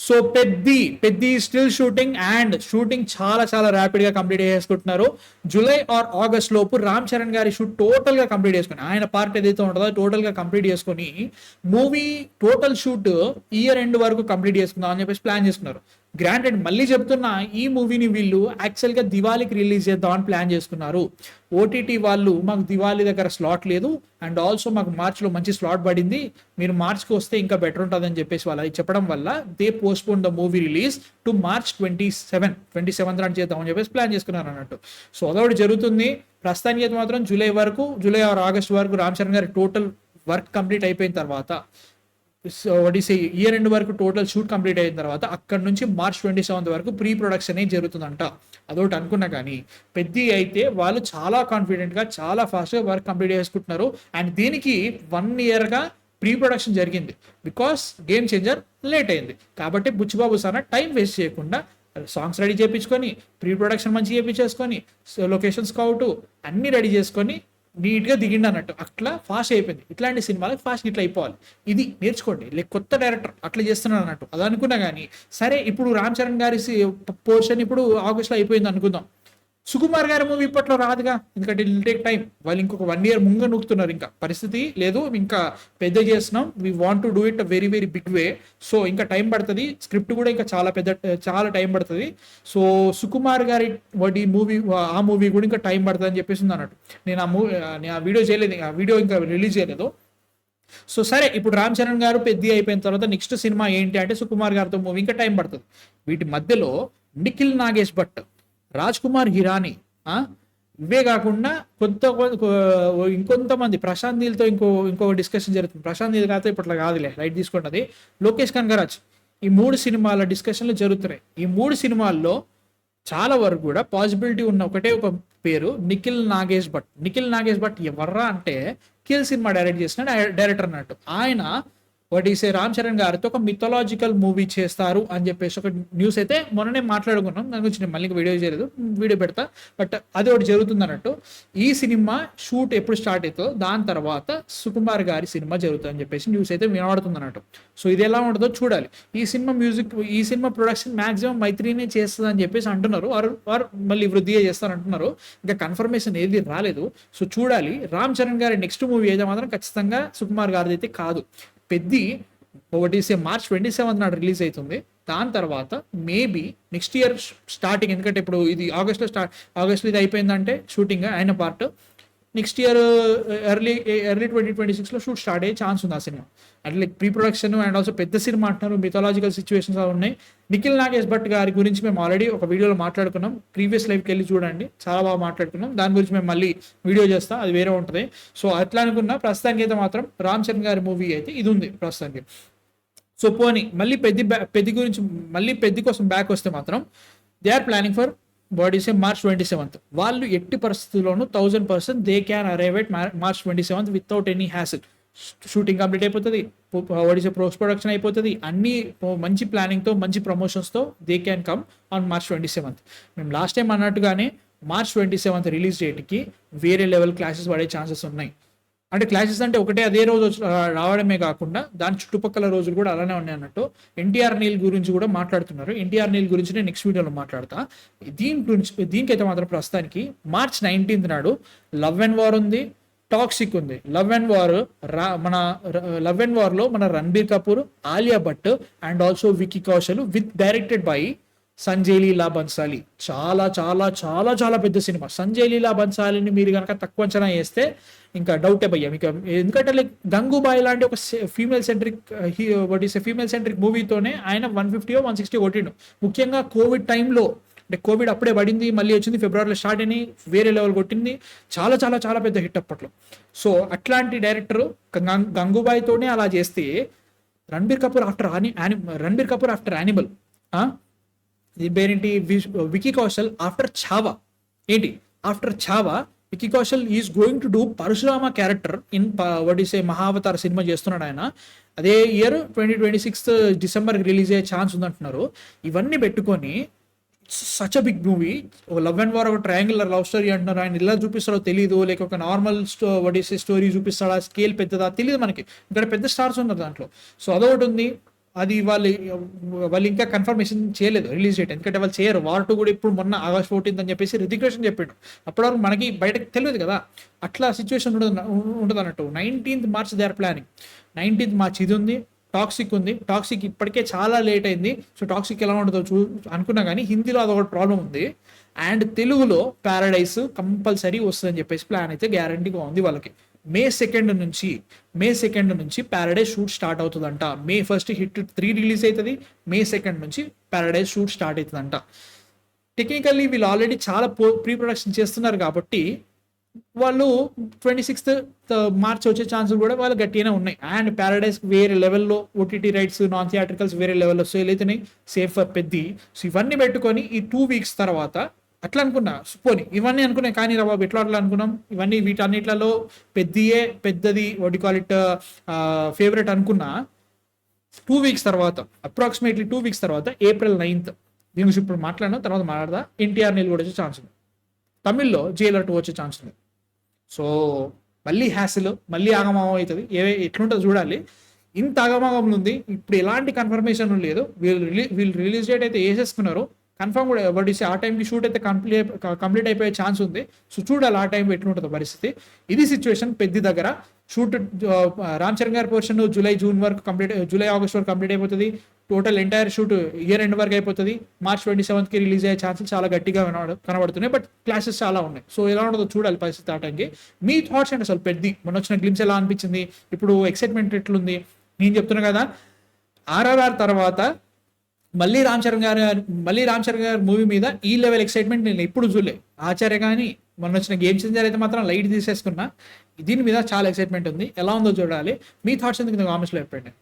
So Peddi still shooting and shooting చాలా చాలా rapid గా కంప్లీట్ చేసుకుంటున్నారు. జూలై ఆర్ ఆగస్ట్ లోపు రామ్ చరణ్ గారి షూట్ టోటల్ గా కంప్లీట్ చేసుకుని, ఆయన పార్ట్ ఏదైతే ఉంటుందో టోటల్ గా కంప్లీట్ చేసుకుని movie total shoot year end వరకు కంప్లీట్ చేసుకుందాం అని చెప్పేసి ప్లాన్ చేసుకున్నారు. గ్రాంటెడ్, మళ్ళీ చెప్తున్నా, ఈ మూవీని వీళ్ళు యాక్చువల్ గా దివాళీకి రిలీజ్ చేద్దామని ప్లాన్ చేసుకున్నారు. ఓటీటీ వాళ్ళు మాకు దివాళీ దగ్గర స్లాట్ లేదు అండ్ ఆల్సో మాకు మార్చ్ లో మంచి స్లాట్ పడింది, మీరు మార్చ్కి వస్తే ఇంకా బెటర్ ఉంటుంది అని చెప్పేసి వాళ్ళు చెప్పడం వల్ల they postpone the movie release to March 27 నాటి చేద్దామని చెప్పేసి ప్లాన్ చేసుకున్నారు అన్నట్టు. సో అదొకటి జరుగుతుంది. ప్రస్తుతానికి అయితే మాత్రం జూలై ఆర్ ఆగస్ట్ వరకు రామ్ చరణ్ గారి టోటల్ వర్క్ కంప్లీట్ అయిపోయిన తర్వాత, ఇయర్ ఎండ్ వరకు టోటల్ షూట్ కంప్లీట్ అయిన తర్వాత అక్కడ నుంచి మార్చ్ 27 వరకు ప్రీ ప్రొడక్షన్ జరుగుతుందంట. అదొకటి అనుకున్నా, కానీ పెద్ద అయితే వాళ్ళు చాలా కాన్ఫిడెంట్ గా చాలా ఫాస్ట్ గా వర్క్ కంప్లీట్ చేసుకుంటున్నారు. అండ్ దీనికి 1 year గా ప్రీ ప్రొడక్షన్ జరిగింది. బికాస్ గేమ్ చేంజర్ లేట్ అయింది కాబట్టి బుచ్చిబాబు సార్ టైం వేస్ట్ చేయకుండా సాంగ్స్ రెడీ చేయించుకొని, ప్రీ ప్రొడక్షన్ మంచిగా చేయించేసుకొని, లొకేషన్ స్కౌట్ అన్ని రెడీ చేసుకొని నీట్గా దిగిండి అన్నట్టు. అట్లా ఫాస్ట్ అయిపోయింది. ఇట్లాంటి సినిమాలకు ఫాస్ట్ ఇట్లా అయిపోవాలి. ఇది నేర్చుకోండి. కొత్త డైరెక్టర్ అట్లా చేస్తున్నాడు అన్నట్టు. అది అనుకున్నా కానీ సరే, ఇప్పుడు రామ్ చరణ్ గారి పోర్షన్ ఇప్పుడు ఆగస్ట్లో అయిపోయింది అనుకుందాం. సుకుమార్ గారి మూవీ ఇప్పట్లో రాదుగా, ఎందుకంటే ఇట్ టేక్ టైం. వాళ్ళు ఇంకొక 1 year ముంగ నూకుతున్నారు. ఇంకా పరిస్థితి లేదు, ఇంకా పెద్ద చేస్తున్నాం, we want to do it very very big way. So ఇంకా టైం పడుతుంది. స్క్రిప్ట్ కూడా ఇంకా చాలా టైం పడుతుంది. సో సుకుమార్ గారి ఆ మూవీ కూడా ఇంకా టైం పడుతుంది అని చెప్పేసి అన్నట్టు. నేను ఆ వీడియో చేయలేదు, ఆ వీడియో ఇంకా రిలీజ్ చేయలేదు. సో సరే, ఇప్పుడు రామ్ చరణ్ గారు పెద్ద అయిపోయిన తర్వాత నెక్స్ట్ సినిమా ఏంటి అంటే సుకుమార్ గారితో మూవీ ఇంకా టైం పడుతుంది. వీటి మధ్యలో నిఖిల్ నాగేష్ భట్, రాజ్ కుమార్ హిరానీ, ఇవే కాకుండా ఇంకొంతమంది ప్రశాంత్ నీల్తో ఇంకో డిస్కషన్ జరుగుతుంది. ప్రశాంత్ నీల్ కాదు ఇప్పట్లో కాదులే, రైట్ తీసుకుంటుంది. లోకేష్ కనగరాజ్, ఈ 3 సినిమాల డిస్కషన్లు జరుగుతున్నాయి. ఈ 3 సినిమాల్లో చాలా వరకు కూడా పాసిబిలిటీ ఉన్న ఒకటే ఒక పేరు, నిఖిల్ నాగేష్ భట్. నిఖిల్ నాగేష్ భట్ ఎవర్రా అంటే కిల్ సినిమా డైరెక్ట్ చేసిన డైరెక్టర్ అన్నట్టు. ఆయన రామ్ చరణ్ గారితో ఒక మిథలాజికల్ మూవీ చేస్తారు అని చెప్పేసి ఒక న్యూస్ అయితే మొన్ననే మాట్లాడుకున్నాం. దాని గురించి నేను మళ్ళీ వీడియో చేయలేదు, వీడియో పెడతా. బట్ అది ఒకటి జరుగుతుంది అన్నట్టు. ఈ సినిమా షూట్ ఎప్పుడు స్టార్ట్ అవుతుందో దాని తర్వాత సుకుమార్ గారి సినిమా జరుగుతుంది అని చెప్పేసి న్యూస్ అయితే వినబడుతుంది అన్నట్టు. సో ఇది ఎలా ఉంటుందో చూడాలి. ఈ సినిమా ప్రొడక్షన్ మాక్సిమం మైత్రినే చేస్తుంది అని చెప్పేసి అంటున్నారు. వారు మళ్ళీ వృద్ధిగా చేస్తారంటున్నారు. ఇంకా కన్ఫర్మేషన్ ఏది రాలేదు. సో చూడాలి. రామ్ చరణ్ గారి నెక్స్ట్ మూవీ అయితే మాత్రం ఖచ్చితంగా సుకుమార్ గారిది అయితే కాదు. పెద్ది మార్చ్ 27 నాడు రిలీజ్ అవుతుంది. దాని తర్వాత మేబీ నెక్స్ట్ ఇయర్ స్టార్టింగ్, ఎందుకంటే ఇప్పుడు ఇది ఆగస్ట్లో ఇది అయిపోయిందంటే షూటింగ్ అయిన పార్ట్, నెక్స్ట్ ఇయర్ ఎర్లీ 2026లో షూట్ స్టార్ట్ అయ్యే ఛాన్స్ ఉంది ఆ సినిమా. అట్లా ప్రీ ప్రొడక్షన్ అండ్ ఆల్సో పెద్ద సినిమా అంటున్నారు, మిథాలజికల్ సిచ్యువేషన్స్ అవి ఉన్నాయి. నిఖిల్ నాగేష్ భట్ గారి గురించి మేము ఆల్రెడీ ఒక వీడియోలో మాట్లాడుకున్నాం. ప్రీవియస్ లైవ్కి వెళ్ళి చూడండి, చాలా బాగా మాట్లాడుకున్నాం. దాని గురించి మేము మళ్ళీ వీడియో చేస్తాం, అది వేరే ఉంటుంది. సో అట్లా అనుకున్నా, ప్రస్తుతానికి అయితే మాత్రం రామ్ చరణ్ గారి మూవీ అయితే ఇది ఉంది ప్రస్తుతానికి. సో పోనీ మళ్ళీ పెద్ది కోసం బ్యాక్ వస్తే మాత్రం they are planning for March 27. వాళ్ళు ఎట్టి పరిస్థితుల్లోనూ 1000% they can arrive at March 27 without any hassle. Shooting complete అయిపోతుంది, పోస్ట్ ప్రొడక్షన్ అయిపోతుంది, అన్ని మంచి ప్లానింగ్తో మంచి ప్రమోషన్స్తో they can come on March 27. మేము లాస్ట్ టైం అన్నట్టుగానే మార్చ్ 27 రిలీజ్ డేట్కి వేరే లెవెల్ క్లాసెస్ పడే ఛాన్సెస్ ఉన్నాయి. అంటే క్లాసెస్ అంటే ఒకటే అదే రోజు రావడమే కాకుండా దాని చుట్టుపక్కల రోజులు కూడా అలానే ఉన్నాయి అన్నట్టు. ఎన్టీఆర్ నీల్ గురించి కూడా మాట్లాడుతున్నారు. ఎన్టీఆర్ నీల్ గురించి నేను నెక్స్ట్ వీడియోలో మాట్లాడతా. దీనికైతే మాత్రం ప్రస్తుతానికి మార్చ్ 19 నాడు లవ్ అండ్ వార్ ఉంది, టాక్సిక్ ఉంది. లవ్ అండ్ వార్లో మన Ranbir Kapoor, Alia Bhatt and also Vicky Kaushal with directed by Sanjay Leela Bhansali. చాలా చాలా చాలా చాలా పెద్ద సినిమా. సంజయ్ లీలా బన్సాలిని మీరు కనుక తక్కువ అంచనా వేస్తే ఇంకా డౌటే భయ్యా మీకు. ఎందుకంటే లైక్ గంగూబాయ్ లాంటి ఒక ఫీమేల్ సెంట్రిక్ మూవీతోనే ఆయన 150-160 కొట్టిండు. ముఖ్యంగా కోవిడ్ టైంలో, అంటే కోవిడ్ అప్పుడే పడింది, మళ్ళీ వచ్చింది, ఫిబ్రవరిలో స్టార్ట్ అయినాయి, వేరే లెవెల్ కొట్టింది. చాలా చాలా చాలా పెద్ద హిట్ అప్పట్లో. సో అట్లాంటి డైరెక్టర్ గంగూబాయ్తోనే అలా చేస్తే రణబీర్ కపూర్ ఆఫ్టర్ యానిమల్, ఇది పేరేంటి, Vicky Kaushal after Chhaava Vicky Kaushal is going to do Parashurama character in Mahavatar cinema చేస్తున్నాడు ఆయన. అదే ఇయర్ 2026 డిసెంబర్కి రిలీజ్ అయ్యే ఛాన్స్ ఉందంటున్నారు. ఇవన్నీ పెట్టుకొని సచ్ అ బిగ్ మూవీ, ఒక లవ్ అండ్ వార్, ఒక ట్రయాంగులర్ లవ్ స్టోరీ అంటున్నారు. ఆయన ఇలా చూపిస్తాడో తెలియదు, లేక ఒక నార్మల్ స్టోరీ చూపిస్తాడా, స్కేల్ పెద్దదా తెలియదు మనకి. ఇక్కడ పెద్ద స్టార్స్ ఉన్నారు దాంట్లో. సో అదొకటి ఉంది. అది వాళ్ళు ఇంకా కన్ఫర్మేషన్ చేయలేదు రిలీజ్ డేట్, ఎందుకంటే వాళ్ళు చేయరు. వార్ 2 కూడా ఇప్పుడు మొన్న ఆగస్ట్ 14 అని చెప్పేసి రితిక్ రోషన్ చెప్పిండు, అప్పటివరకు మనకి బయటకు తెలియదు కదా. అట్లా సిచ్యువేషన్ ఉండదు అన్నట్టు. 19th March they are planning. 19th March ఇది ఉంది, టాక్సిక్ ఉంది. టాక్సిక్ ఇప్పటికే చాలా లేట్ అయింది. సో టాక్సిక్ ఎలా ఉంటుందో అనుకున్నా కానీ హిందీలో అదొకటి ప్రాబ్లం ఉంది. అండ్ తెలుగులో ప్యారడైస్ కంపల్సరీ వస్తుందని చెప్పేసి ప్లాన్ అయితే గ్యారంటీగా ఉంది వాళ్ళకి. మే 2 నుంచి ప్యారడైజ్ షూట్ స్టార్ట్ అవుతుందంట. May 1 హిట్ 3 రిలీజ్ అవుతుంది, May 2 నుంచి ప్యారడైజ్ షూట్ స్టార్ట్ అవుతుందంట. టెక్నికల్లీ వీళ్ళు ఆల్రెడీ చాలా ప్రీ ప్రొడక్షన్ చేస్తున్నారు కాబట్టి వాళ్ళు 26th March వచ్చే ఛాన్సులు కూడా వాళ్ళు గట్టిగానే ఉన్నాయి. అండ్ ప్యారడైజ్ వేరే లెవెల్లో ఓటీటీ రైట్స్, నాన్ థియేట్రికల్స్ వేరే లెవెల్లో సేల్ అవుతున్నాయి, సేఫ్ ఫర్ పెద్ది. సో ఇవన్నీ పెట్టుకొని ఈ 2 weeks తర్వాత అట్లా అనుకున్నా, పోనీ ఇవన్నీ అనుకున్నాయి కానీ రా బాబు ఎట్లా అనుకున్నాం, ఇవన్నీ వీటన్నిట్లలో పెద్దది వాట్ కాల్ ఇట్ ఫేవరెట్ అనుకున్నా. 2 weeks తర్వాత, అప్రాక్సిమేట్లీ 2 weeks తర్వాత, April 9th దీని గురించి ఇప్పుడు మాట్లాడిన తర్వాత మాట్లాడదా, ఎన్టీఆర్ నీళ్ళు కూడా వచ్చే ఛాన్స్ ఉంది, తమిళ్లో జైలర్ 2 వచ్చే ఛాన్స్ ఉంది. సో మళ్ళీ హ్యాసిల్, మళ్ళీ ఆగమాగం అవుతుంది. ఎట్లుంటుందో చూడాలి. ఇంత ఆగమాగం ఉంది, ఇప్పుడు ఎలాంటి కన్ఫర్మేషన్ లేదు. వీళ్ళు రిలీజ్ డేట్ అయితే వేసేసుకున్నారు, కన్ఫర్మ్ కూడా బట్ ఆ టైంకి షూట్ అయితే కంప్లీట్ అయిపోయే ఛాన్స్ ఉంది. సో చూడాలి ఆ టైం ఎట్లుంటుందో పరిస్థితి. ఇది సిచ్యువేషన్ పెద్ద దగ్గర. షూట్ రామ్ చరణ్ గారి పోర్షన్ జూలై ఆగస్ట్ వరకు కంప్లీట్ అయిపోతుంది. Total entire shoot year end వరకు అయిపోతుంది. March 27th రిలీజ్ అయ్యే ఛాన్సెస్ చాలా గట్టిగా కనబడుతున్నాయి. బట్ క్లాసెస్ చాలా ఉన్నాయి. సో ఎలా ఉంటుందో చూడాలి పరిస్థితి ఆ టైంకి. మీ థాట్స్ ఏంటి అసలు పెద్ద మొన్న వచ్చిన గ్లిమ్స్ ఎలా అనిపించింది, ఇప్పుడు ఎక్సైట్మెంట్ ఎట్లుంది? నేను చెప్తున్నా కదా, RRR తర్వాత మళ్ళీ రామ్ చరణ్ గారి మూవీ మీద ఈ లెవెల్ ఎక్సైట్మెంట్ నేను ఎప్పుడు చూడలే. ఆచార్య కానీ మొన్న వచ్చిన గేమ్ చేంజర్ అయితే మాత్రం లైట్ తీసేసుకున్నా. దీని మీద చాలా ఎక్సైట్మెంట్ ఉంది. ఎలా ఉందో చూడాలి. మీ థాట్స్ ఎందుకు కామెంట్స్లో చెప్పండి.